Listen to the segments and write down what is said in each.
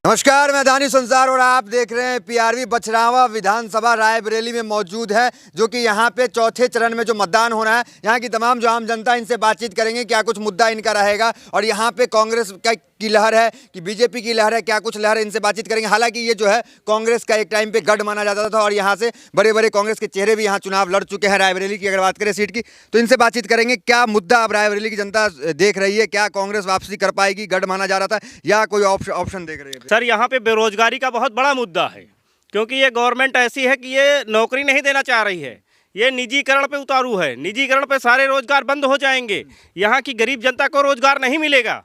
नमस्कार, मैं दानी संसार और आप देख रहे हैं पीआरवी बछरावा विधानसभा रायबरेली में मौजूद है, जो कि यहाँ पे चौथे चरण में जो मतदान होना है, यहाँ की तमाम जो आम जनता, इनसे बातचीत करेंगे क्या कुछ मुद्दा इनका रहेगा और यहाँ पे कांग्रेस की लहर है कि बीजेपी की लहर है, क्या कुछ लहर है, इनसे बातचीत करेंगे। हालांकि ये जो है कांग्रेस का एक टाइम पे गढ़ माना जाता था और यहाँ से बड़े बड़े कांग्रेस के चेहरे भी यहाँ चुनाव लड़ चुके हैं रायबरेली की। अगर बात करें सीट की तो इनसे बातचीत करेंगे क्या मुद्दा अब रायबरेली की जनता देख रही है, क्या कांग्रेस वापसी कर पाएगी, गढ़ माना जा रहा था, या कोई ऑप्शन देख रही है। सर, यहाँ पे बेरोजगारी का बहुत बड़ा मुद्दा है, क्योंकि ये गवर्नमेंट ऐसी है कि ये नौकरी नहीं देना चाह रही है, ये निजीकरण पे उतारू है। निजीकरण पे सारे रोजगार बंद हो जाएंगे, यहाँ की गरीब जनता को रोजगार नहीं मिलेगा,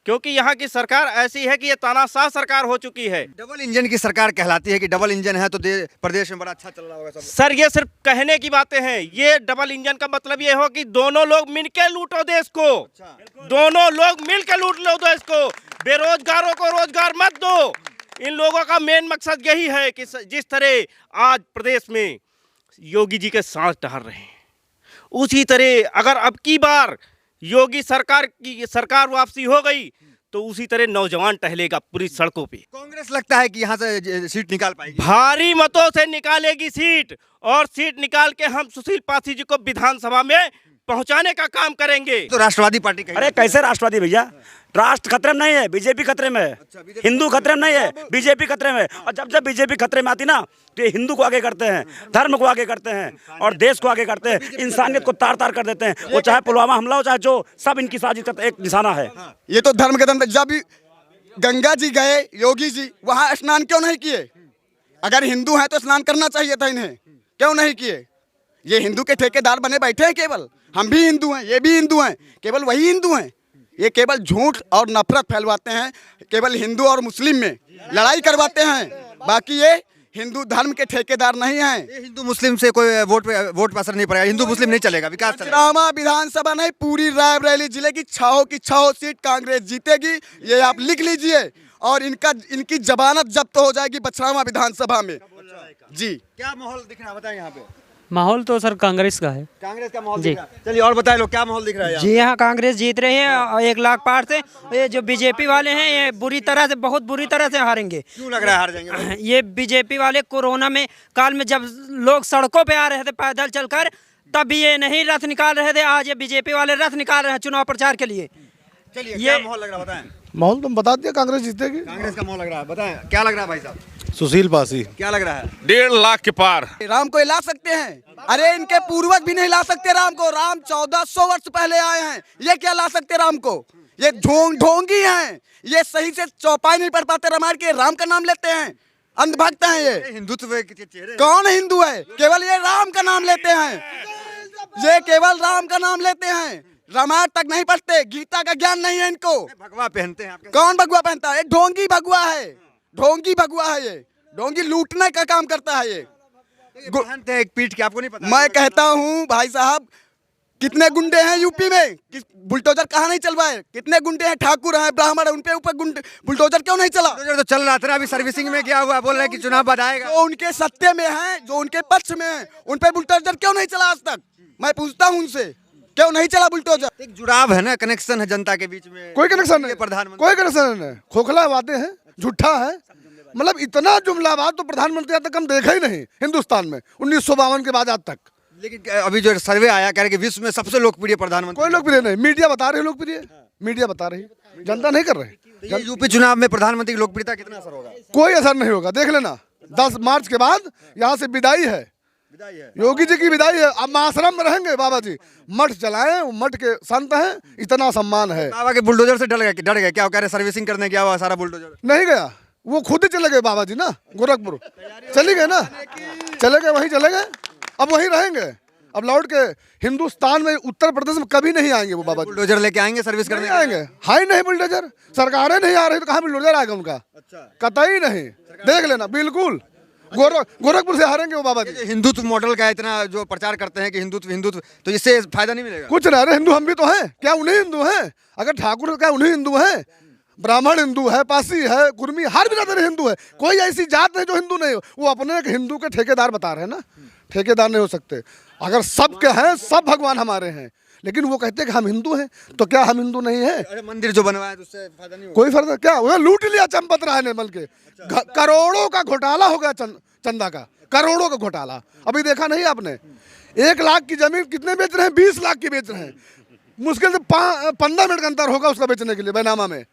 क्योंकि यहाँ की सरकार ऐसी है कि ये तानाशाह सरकार हो चुकी है। डबल इंजन की सरकार कहलाती है कि डबल इंजन है तो प्रदेश में बड़ा अच्छा चल रहा होगा सब। सर, ये सिर्फ कहने की बातें हैं। ये डबल इंजन का मतलब ये हो कि दोनों लोग मिलकर लूटो देश को, दोनों लोग मिलकर लूट लो देश को, बेरोजगारों को रोजगार मत दो। इन लोगों का मेन मकसद यही है कि जिस तरह आज प्रदेश में योगी जी के सांस टहल रहे हैं, उसी तरह अगर अब की बार योगी सरकार वापसी हो गई तो उसी तरह नौजवान टहलेगा पूरी सड़कों पे। कांग्रेस लगता है कि यहाँ से सीट निकाल पाएगी, भारी मतों से निकालेगी सीट, और सीट निकाल के हम सुशील पासी जी को विधानसभा में पहुंचाने का काम करेंगे। तो राष्ट्रवादी पार्टी का अरे कैसे राष्ट्रवादी भैया? राष्ट्र खतरे में नहीं है, बीजेपी खतरे में है। हिंदू खतरे में नहीं है, बीजेपी खतरे में है। और जब जब बीजेपी खतरे में आती ना तो ये हिंदू को आगे करते हैं, धर्म को आगे करते हैं और देश को आगे करते हैं, इंसानियत को तार तार कर देते हैं। वो चाहे पुलवामा हमला हो, चाहे जो, सब इनकी साजिश का एक निशाना है। ये तो धर्म के दम पे जब गंगा जी गए योगी जी, वहाँ स्नान क्यों नहीं किए? अगर हिंदू हैं तो स्नान करना चाहिए था इन्हें, क्यों नहीं किए? ये हिंदू के ठेकेदार बने बैठे हैं केवल। हम भी हिंदू हैं, ये भी हिंदू हैं, केवल वही हिंदू हैं। ये केवल झूठ और नफरत फैलवाते हैं, केवल हिंदू और मुस्लिम में लड़ाई करवाते हैं। बाकी ये हिंदू धर्म के ठेकेदार नहीं हैं। ये हिंदू मुस्लिम से कोई वोट पे असर नहीं पड़ेगा, हिंदू मुस्लिम नहीं चलेगा, विकास चलेगा। बछरावा विधानसभा नहीं, पूरी रायबरेली जिले की 6 सीट कांग्रेस जीतेगी, ये आप लिख लीजिए। और इनकी जमानत जब्त हो जाएगी बछरावा विधानसभा में। जी, क्या माहौल दिख रहा है बताएं यहाँ पे? माहौल तो सर कांग्रेस का है। कांग्रेस का माहौल दिख रहा है। चलिए और बताएं लोग, क्या माहौल दिख रहा है? जी यहाँ कांग्रेस जीत रही है और 1 लाख पार से। ये जो बीजेपी वाले हैं ये बहुत बुरी तरह से हारेंगे। क्यों लग रहा है हार जाएंगे? ये बीजेपी वाले कोरोना में काल में जब लोग सड़कों पे आ रहे थे पैदल चलकर, तब ये नहीं रथ निकाल रहे थे। आज ये बीजेपी वाले रथ निकाल रहे हैं चुनाव प्रचार के लिए। चलिए क्या माहौल लग रहा है बताएं? माहौल तुम बता दिया, कांग्रेस जीतेगी। कांग्रेस का माहौल लग रहा है, बताएं क्या लग रहा है भाई साहब? सुशील पासी। क्या लग रहा है? 1.5 लाख के पार। राम को ला सकते हैं? अरे इनके पूर्वज भी नहीं ला सकते राम को। राम 1400 वर्ष पहले आए हैं, ये क्या ला सकते राम को? ये ढोंगी हैं, ये सही से चौपाई नहीं पढ़ पाते रामायण के, राम का नाम लेते हैं, अंधभक्त हैं ये। हिंदुत्व के चेहरे कौन हिंदू है? केवल ये राम का नाम लेते हैं, ये केवल राम का नाम लेते हैं, रामायण तक नहीं पढ़ते, गीता का ज्ञान नहीं है इनको। भगवा पहनते हैं आपके? कौन भगवा पहनता है? ढोंगी भगवा है, ढोंगी भगवा है ये। ढोंगी लूटने का काम करता है ये। पहनते हैं एक पीठ के, आपको नहीं पता? मैं कहता हूँ भाई साहब, कितने गुंडे हैं यूपी में? बुलडोजर कहाँ नहीं चलवाए? कितने गुंडे हैं, ठाकुर हैं, ब्राह्मण, उनके ऊपर बुलडोजर क्यों नहीं चला? बुलडोजर तो चल रहा था, अभी सर्विसिंग में क्या हुआ? बोल रहे हैं कि चुनाव बाद आएगा। जो उनके सत्ते में हैं, जो उनके पक्ष में हैं, उन पे बुलडोजर क्यों नहीं चला आज तक? मैं पूछता हूँ उनसे, क्यों नहीं चला बुलडोजर? एक जुड़ाव है ना, कनेक्शन है जनता के बीच में। कोई कनेक्शन नहीं, प्रधानमंत्री कोई कनेक्शन नहीं, खोखला बातें हैं, झूठा है। मतलब इतना जुमलाबाद तो प्रधानमंत्री आज तक हम देखा ही नहीं हिंदुस्तान में 1952 के बाद आज तक। लेकिन अभी जो सर्वे आया कह रहे कि विश्व में सबसे लोकप्रिय प्रधानमंत्री। कोई लोकप्रिय नहीं, मीडिया बता रही है लोकप्रिय, मीडिया बता रही, जनता नहीं कर रही। ये यूपी चुनाव में प्रधानमंत्री की लोकप्रियता कितना असर होगा? कोई असर नहीं होगा, देख लेना। 10 मार्च के बाद यहाँ से विदाई है, योगी जी की विदाई है। अब आश्रम में रहेंगे बाबा जी, मठ चलाएं, मठ के संत हैं, इतना सम्मान है। बाबा के बुलडोजर से डर गए क्या? कह रहे सर्विसिंग करने गया हुआ सारा बुलडोजर नहीं गया, वो खुद ही चले गए बाबा जी ना, गोरखपुर चली गए ना, चले गए, वहीं चले गए, अब वहीं रहेंगे। अब लौट के हिंदुस्तान में, उत्तर प्रदेश में कभी नहीं आएंगे वो बाबा जी। बुलडोजर लेके आएंगे सर्विस करने? आएंगे, हाई नहीं बुलडोजर, सरकारें नहीं आ रही तो कहाँ बुलडोजर आएगा उनका? कतई नहीं, देख लेना, बिल्कुल गोरखपुर से हारेंगे वो बाबा जी। हिंदुत्व मॉडल का इतना जो प्रचार करते हैं कि हिंदुत्व, तो इससे फायदा नहीं मिलेगा कुछ ना। अरे हिंदू हम भी तो हैं, क्या उन्हीं हिंदू हैं? अगर ठाकुर क्या उन्हीं हिंदू हैं? ब्राह्मण हिंदू है, पासी है, कुर्मी, हर बिरादरी हिंदू है। कोई ऐसी जात नहीं जो हिंदू नहीं हो। वो अपने एक हिंदू के ठेकेदार बता रहे हैं ना, ठेकेदार नहीं हो सकते। अगर सब के हैं, सब भगवान हमारे हैं, लेकिन वो कहते हैं कि हम हिंदू हैं, तो क्या हम हिंदू नहीं है? अरे मंदिर जो बनवाया तो उससे फायदा नहीं होगा। कोई फर्क क्या हुआ? लूट लिया चंपत राय ने, बल्कि करोड़ों का घोटाला हो गया चंदा का, करोड़ों का घोटाला। अभी देखा नहीं आपने? 1 लाख की जमीन कितने बेच रहे हैं? 20 लाख की बेच रहे हैं। मुश्किल से 15 मिनट का अंतर होगा उसका बेचने के लिए बैनामा में।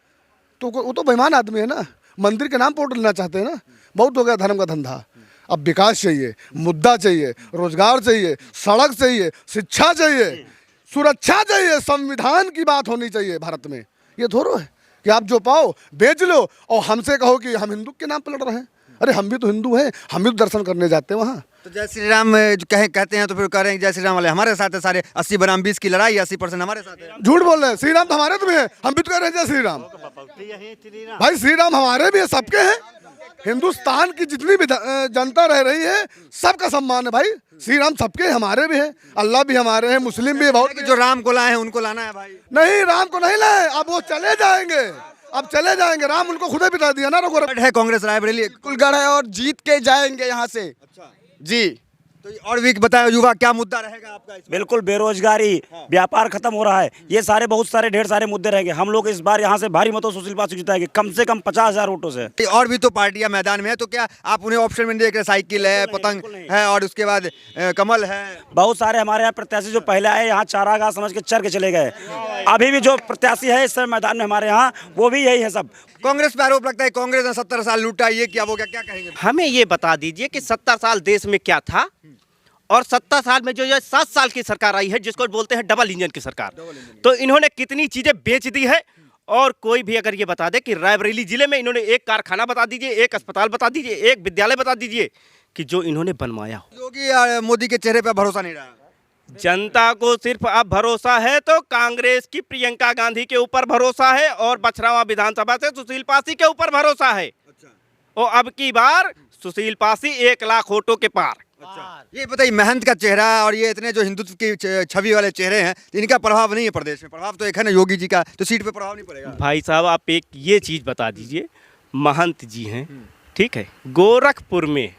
तो वो तो बेईमान आदमी है ना, मंदिर के नाम पर वोट लेना चाहते हैं ना। बहुत हो गया धर्म का धंधा। अब विकास चाहिए, मुद्दा चाहिए, रोजगार चाहिए, सड़क चाहिए, शिक्षा चाहिए, सुरक्षा चाहिए, संविधान की बात होनी चाहिए भारत में। ये थोड़ा है कि आप जो पाओ बेच लो और हमसे कहो कि हम हिंदू के नाम पर लड़ रहे हैं। अरे हम भी तो हिंदू हैं, हम भी तो दर्शन करने जाते हैं वहाँ। तो जय श्री राम जो कहते हैं तो फिर कह रहे हैं जय श्री राम वाले हमारे साथ है सारे। 80 बनाम 20 की लड़ाई, 80% हमारे साथ है। झूठ बोल रहे हैं। श्री राम तो हमारे तुम्हें हैं, हम भी तो कह रहे हैं जय श्री राम। भाई श्री राम हमारे भी है, सबके हैं। हिंदुस्तान की जितनी भी जनता रह रही है सबका सम्मान है भाई। श्री राम सबके हैं, हमारे भी हैं, अल्लाह भी हमारे हैं, मुस्लिम भी है बहुत। जो राम को लाए हैं उनको लाना है भाई। नहीं, राम को नहीं लाए, अब वो चले जाएंगे, अब चले जाएंगे। राम उनको खुद ही बिता दिया ना। गढ़ है कांग्रेस रायबरेली। कुलगढ़ है और जीत के जाएंगे यहाँ से। अच्छा जी। तो और भी बताओ युवा क्या मुद्दा रहेगा आपका इसमें? बिल्कुल बेरोजगारी, व्यापार खत्म हो रहा है, ये सारे बहुत सारे ढेर सारे मुद्दे रहेंगे। हम लोग इस बार यहाँ से भारी मतों सुशील पासी जिताएंगे, कम से कम 50,000 वोटों से। और भी तो पार्टियां मैदान में है, तो क्या आप उन्हें ऑप्शन में देख रहे? साइकिल है, पतंग है और उसके बाद कमल है। बहुत सारे हमारे यहाँ प्रत्याशी जो पहले आए यहाँ चारागाह समझ के चर के चले गए। अभी भी जो प्रत्याशी है इस समय मैदान में हमारे यहाँ, वो भी यही है सब। कांग्रेस पे आरोप लगता है कांग्रेस ने 70 साल लूटा, ये क्या हो गया, क्या कहेंगे? हमें ये बता दीजिए कि 70 साल देश में क्या था और 70 साल में जो ये 7 साल की सरकार आई है जिसको बोलते हैं डबल इंजन की सरकार, तो इन्होंने कितनी चीजें बेच दी है। और कोई भी अगर ये बता दे कि रायबरेली जिले में इन्होंने एक कारखाना बता दीजिए, एक अस्पताल बता दीजिए, एक विद्यालय बता दीजिए कि जो इन्होंने बनवाया हो। योगी और मोदी के चेहरे पर भरोसा नहीं रहा। जनता को सिर्फ अब भरोसा है तो कांग्रेस की प्रियंका गांधी के ऊपर भरोसा है और बछरावा विधानसभा से सुशील पासी के ऊपर भरोसा है। और अब की बार सुशील पासी 1 लाख वोटों के पार। ये बताइए, महंत का चेहरा और ये इतने जो हिंदुत्व की छवि वाले चेहरे हैं, इनका प्रभाव नहीं है प्रदेश में? प्रभाव तो एक है ना योगी जी का, तो सीट पे प्रभाव नहीं पड़ेगा? भाई साहब आप एक ये चीज बता दीजिए, महंत जी हैं, ठीक है, गोरखपुर में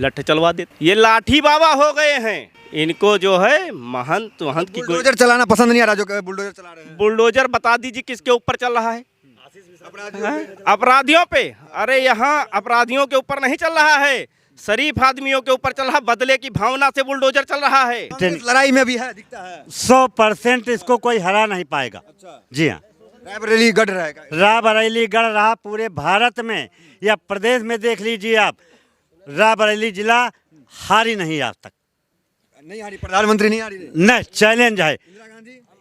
लठ चलवा देते, ये लाठी बाबा हो गए हैं। इनको जो है महंत की बुलडोजर चलाना पसंद नहीं आ रहा, जो बुलडोजर चला रहे हैं। बुलडोजर बता दीजिए किसके ऊपर चल रहा है? अपराधियों पे। अरे यहाँ अपराधियों के ऊपर नहीं चल रहा है, शरीफ आदमियों के ऊपर चल रहा, बदले की भावना से बुलडोजर चल रहा है। कांग्रेस लड़ाई में भी है, दिखता है। 100% इसको कोई हरा नहीं पाएगा। जी हाँ, रायबरेली गढ़ रहेगा। रायबरेली गढ़ रहा पूरे भारत में या प्रदेश में। देख लीजिए आप, रायबरेली जिला हारी नहीं आज तक। नहीं हारी, प्रधानमंत्री नहीं हारी। न चैलेंज है।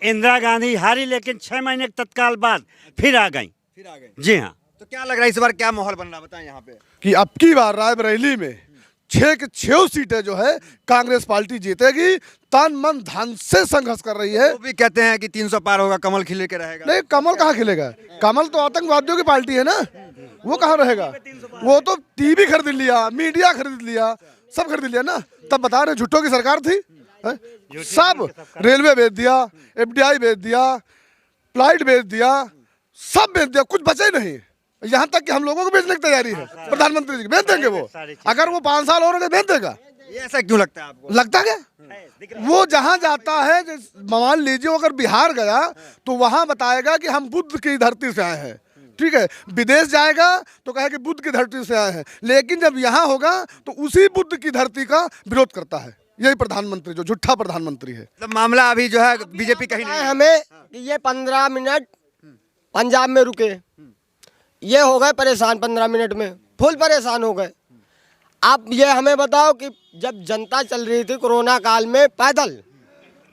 इंदिरा गांधी हारी, लेकिन 6 महीने के तत्काल बाद फिर आ गई। जी हाँ। तो क्या लग रहा है इस बार क्या माहौल बन रहा है, बताएं यहाँ पे? कि अब की बार रायबरेली में 6 की 6 सीटें जो है कांग्रेस पार्टी जीतेगी। तन मन धन से संघर्ष कर रही है। वो भी कहते हैं कि 300 पार होगा, कमल खिले के रहेगा। नहीं, कमल कहाँ खिलेगा? कमल तो आतंकवादियों की पार्टी है ना, वो कहाँ रहेगा? वो तो टीवी खरीद लिया, मीडिया खरीद लिया, सब खरीद लिया ना। तब बता रहे झूठों की सरकार थी, सब रेलवे बेच दिया, FDI बेच दिया, फ्लाइट बेच दिया, सब बेच दिया, कुछ बचे नहीं। यहाँ तक कि हम लोगों को बेचने की तैयारी है प्रधानमंत्री जी। बेच देंगे वो, अगर वो 5 साल और बेच देगा। ये ऐसा क्यों लगता है आपको? लगता क्या? वो जहाँ जाता है, मान लीजिए अगर बिहार गया तो वहाँ बताएगा कि हम बुद्ध की धरती से आए हैं, ठीक है। विदेश जाएगा तो कहे कि बुद्ध की धरती से आए हैं, लेकिन जब यहाँ होगा तो उसी बुद्ध की धरती का विरोध करता है। यही प्रधानमंत्री जो झूठा प्रधानमंत्री है। मतलब मामला अभी जो है बीजेपी कहीं नहीं है। हमें कि ये 15 मिनट पंजाब में रुके, ये हो गए परेशान। 15 मिनट में फुल परेशान हो गए। आप ये हमें बताओ कि जब जनता चल रही थी कोरोना काल में पैदल,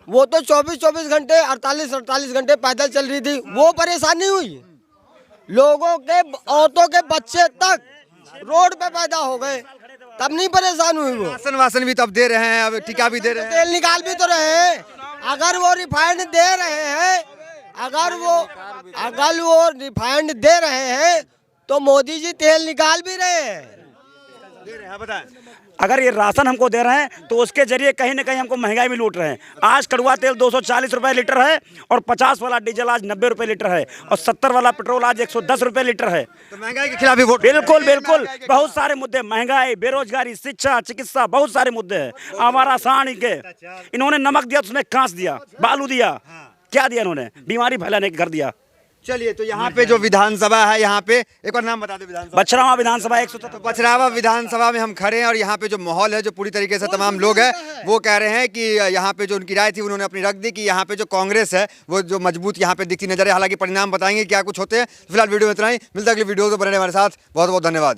वो तो 24-24 घंटे 48-48 घंटे पैदल चल रही थी, वो परेशानी हुई। लोगों के, औरतों के बच्चे तक रोड पे पैदा हो गए, तब नहीं परेशान हुई वो। राशन वासन भी तो अब दे रहे हैं, अब टीका भी दे रहे हैं, तेल निकाल भी तो रहे हैं। अगर वो रिफाइंड दे रहे हैं, अगर वो रिफाइंड दे रहे हैं तो मोदी जी तेल निकाल भी रहे हैं। दे रहे हैं, बताएं। अगर ये राशन हमको दे रहे हैं तो उसके जरिए कहीं ना कहीं हमको महंगाई भी लूट रहे हैं। आज कड़वा तेल 240 रुपए लीटर है और 50 वाला डीजल आज 90 रुपए लीटर है और 70 वाला पेट्रोल आज 110 रुपए लीटर है। तो महंगाई के खिलाफ भी वोट। बिल्कुल बिल्कुल, बहुत सारे मुद्दे, महंगाई, बेरोजगारी, शिक्षा, चिकित्सा, बहुत सारे मुद्दे हैं। हमारा आसान के इन्होंने नमक दिया तो उसमें कांस दिया, बालू दिया, क्या दिया इन्होंने? बीमारी फैलाने का कर दिया। चलिए, तो यहाँ पे जो विधानसभा है, यहाँ पे एक और नाम बता दो विधानसभा। बछरावा विधानसभा 100। तो बछरावा विधानसभा में हम खड़े हैं और यहाँ पे जो माहौल है, जो पूरी तरीके से तमाम लोग हैं वो कह रहे हैं कि यहाँ पे जो उनकी राय थी उन्होंने अपनी रख दी कि यहाँ पे जो कांग्रेस है वो जो मजबूत यहाँ पे दिखती नजर है। हालांकि परिणाम बताएंगे क्या कुछ होते हैं। फिलहाल वीडियो में इतना ही, मिलता है अगली वीडियो तो बने रहे हमारे साथ। बहुत बहुत धन्यवाद।